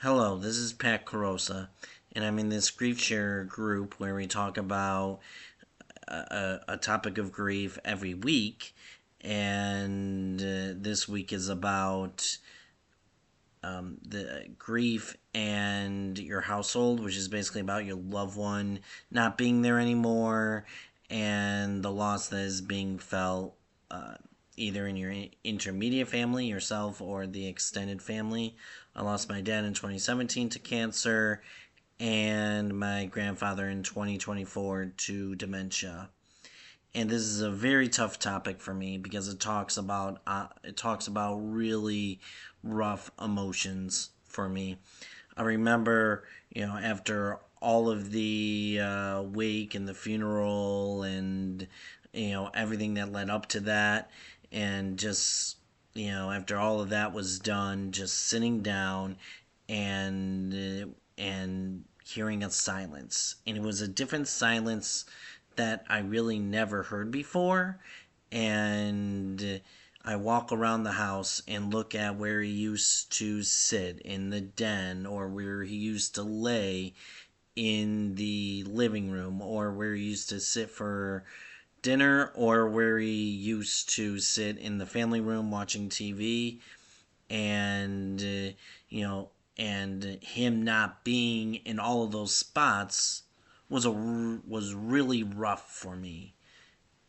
Hello, this is Pat Carosa, and I'm in this grief share group where we talk about a topic of grief every week. And this week is about the grief and your household, which is basically about your loved one not being there anymore and the loss that is being felt uh, either in your intermediate family, yourself, or the extended family. I lost my dad in 2017 to cancer and my grandfather in 2024 to dementia. And this is a very tough topic for me because it talks about really rough emotions for me. I remember, after all of the wake and the funeral and everything that led up to that, and just after all of that was done, just sitting down and hearing a silence, and it was a different silence that I really never heard before. And I walk around the house and look at where he used to sit in the den, or where he used to lay in the living room, or where he used to sit for dinner, or where he used to sit in the family room watching TV. And, and him not being in all of those spots was really rough for me.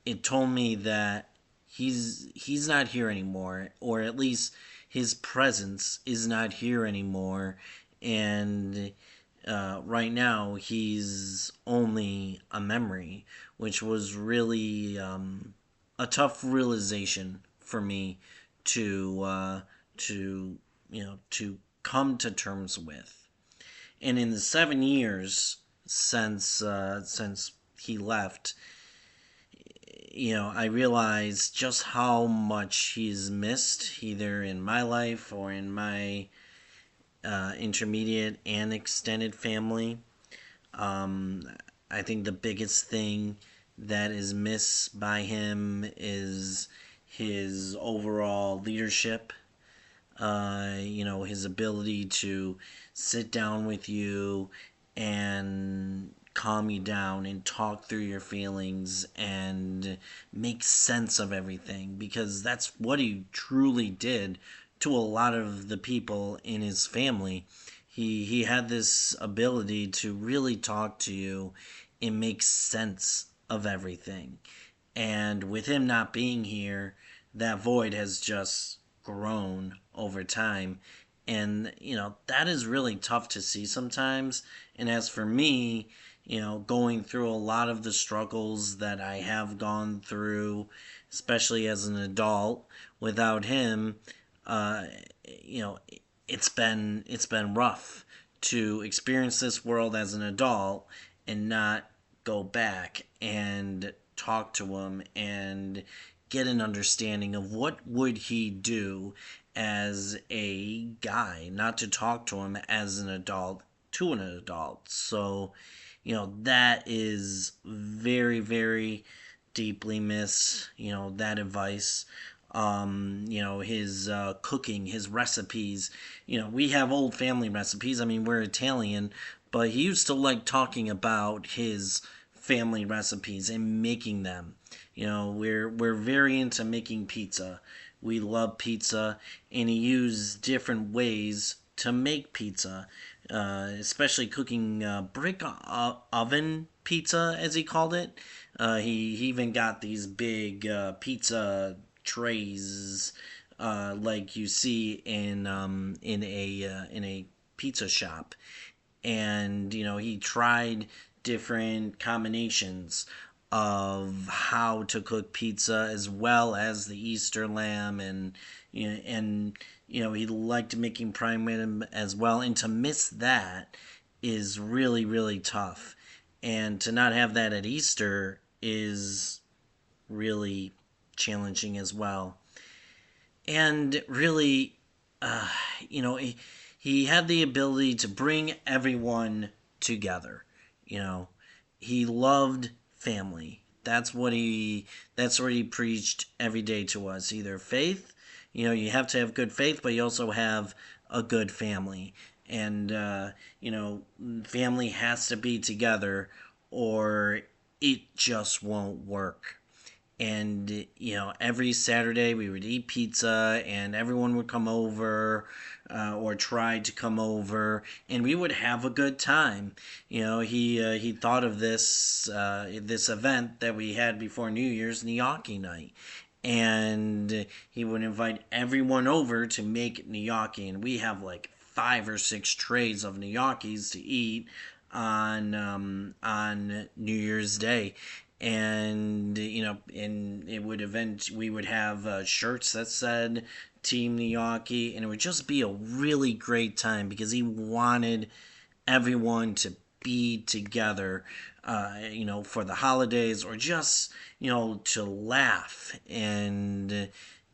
It told me that he's not here anymore, or at least his presence is not here anymore. And right now he's only a memory, which was really a tough realization for me to come to terms with. And in the 7 years since he left, I realized just how much he's missed, either in my life or in my intermediate and extended family. Um, I think the biggest thing that is missed by him is his overall leadership. His ability to sit down with you and calm you down and talk through your feelings and make sense of everything, because that's what he truly did to a lot of the people in his family. He had this ability to really talk to you and make sense of everything. And with him not being here, that void has just grown over time. And, that is really tough to see sometimes. And as for me, going through a lot of the struggles that I have gone through, especially as an adult, without him, uh, you know, it's been rough to experience this world as an adult and not go back and talk to him and get an understanding of what would he do as a guy, not to talk to him as an adult to an adult. So, that is very, very deeply miss, that advice. His cooking, his recipes. We have old family recipes. I mean, we're Italian, but he used to like talking about his family recipes and making them. We're very into making pizza. We love pizza, and he used different ways to make pizza, especially cooking brick oven pizza, as he called it. He even got these big pizza trays, like you see in a pizza shop. And he tried different combinations of how to cook pizza, as well as the Easter lamb. And he liked making prime rib as well, and to miss that is really, really tough. And to not have that at Easter is really challenging as well. And really, uh, you know, he had the ability to bring everyone together. You know, he loved family. That's what he preached every day to us. Either faith, you have to have good faith, but you also have a good family. and family has to be together, or it just won't work. And every Saturday we would eat pizza, and everyone would come over, or try to come over, and we would have a good time. He thought of this event that we had before New Year's, gnocchi night, and he would invite everyone over to make gnocchi, and we have like 5 or 6 trays of gnocchis to eat on New Year's Day. And and we would have shirts that said Team Gnocchi, and it would just be a really great time because he wanted everyone to be together, for the holidays, or just to laugh and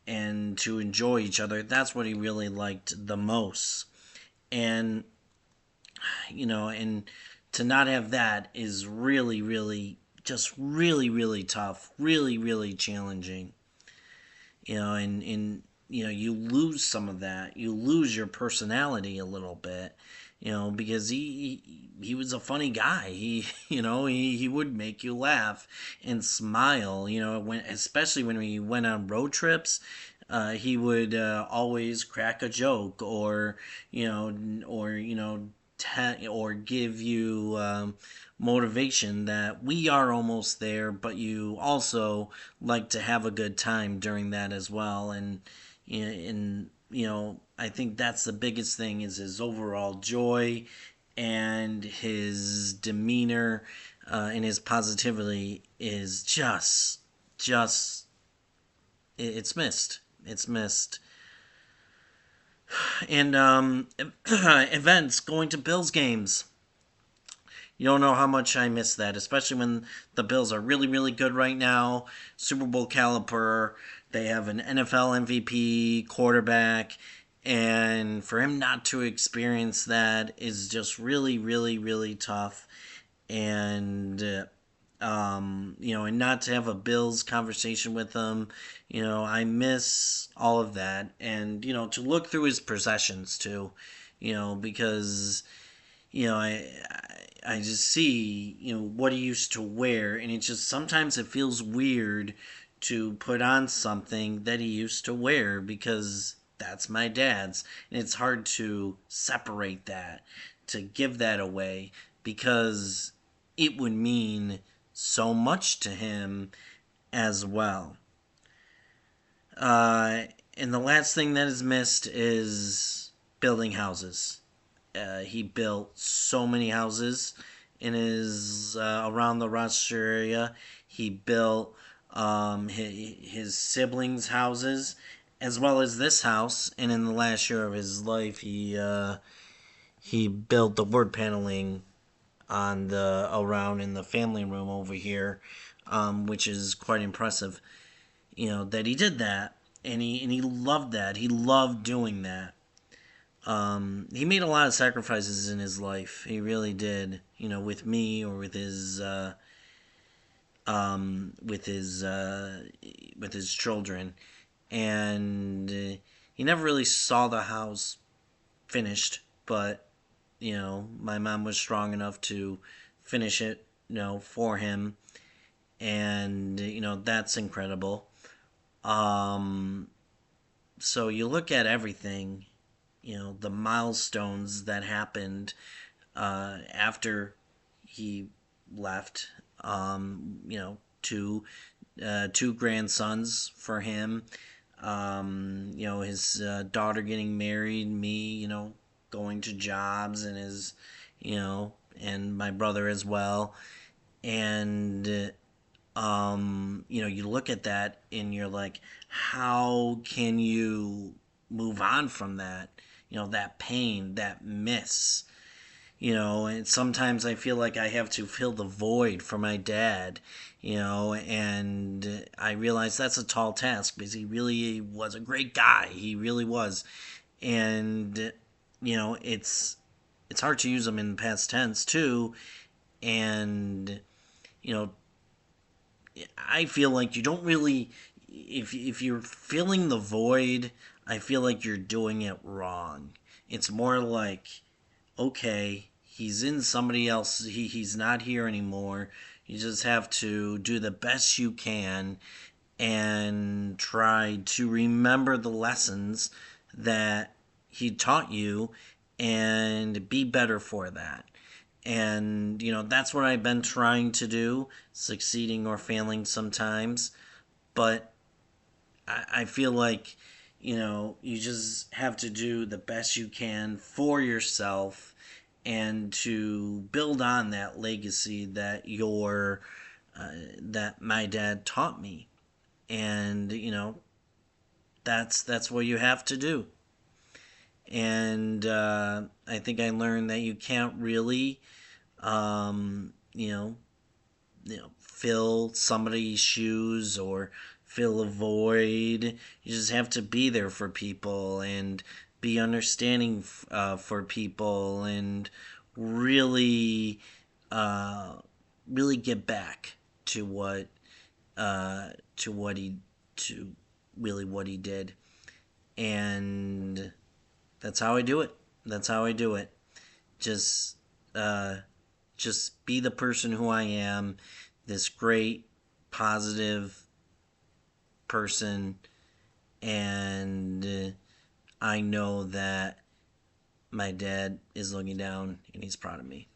to enjoy each other. That's what he really liked the most. And and to not have that is really, really, just really, really tough, really, really challenging. And you lose some of that. You lose your personality a little bit, because he was a funny guy. He would make you laugh and smile. Especially when we went on road trips, he would always crack a joke, or give you motivation that we are almost there, but you also like to have a good time during that as well. And I think that's the biggest thing, is his overall joy and his demeanor, and his positivity is just it's missed. It's missed. And events, going to Bills games. You don't know how much I miss that, especially when the Bills are really, really good right now. Super Bowl caliber. They have an NFL MVP quarterback. And for him not to experience that is just really, really, really tough. And and not to have a Bills conversation with him. I miss all of that. And, to look through his possessions too, because, I just see, what he used to wear. And it just, sometimes it feels weird to put on something that he used to wear, because that's my dad's. And it's hard to separate that, to give that away, because it would mean so much to him as well. And the last thing that is missed is building houses. He built so many houses in his around the Rochester area. He built his siblings' houses, as well as this house. And in the last year of his life, he built the wood paneling on the around in the family room over here, which is quite impressive. That he did that, and he loved that. He loved doing that. He made a lot of sacrifices in his life. He really did. With me, or with his children, and he never really saw the house finished. But my mom was strong enough to finish it, for him, and that's incredible. Um, so you look at everything, the milestones that happened after he left. Two grandsons for him. His daughter getting married, me, going to jobs, and and my brother as well. And you look at that and you're like, how can you move on from that? That pain, that miss. And sometimes I feel like I have to fill the void for my dad, and I realize that's a tall task, because he really was a great guy. He really was. And, it's hard to use them in the past tense too. And, you know, I feel like you don't really, if you're filling the void, I feel like you're doing it wrong. It's more like okay, he's in somebody else, he's not here anymore. You just have to do the best you can and try to remember the lessons that he taught you and be better for that. And, that's what I've been trying to do, succeeding or failing sometimes. But I feel like, you just have to do the best you can for yourself and to build on that legacy that my dad taught me. And, that's what you have to do. And I think I learned that you can't really, um, you know, fill somebody's shoes or fill a void. You just have to be there for people and be understanding for people and really, uh, really get back to to what he to really what he did. And that's how I do it. That's how I do it. Just uh, just be the person who I am, this great, positive person, and I know that my dad is looking down and he's proud of me.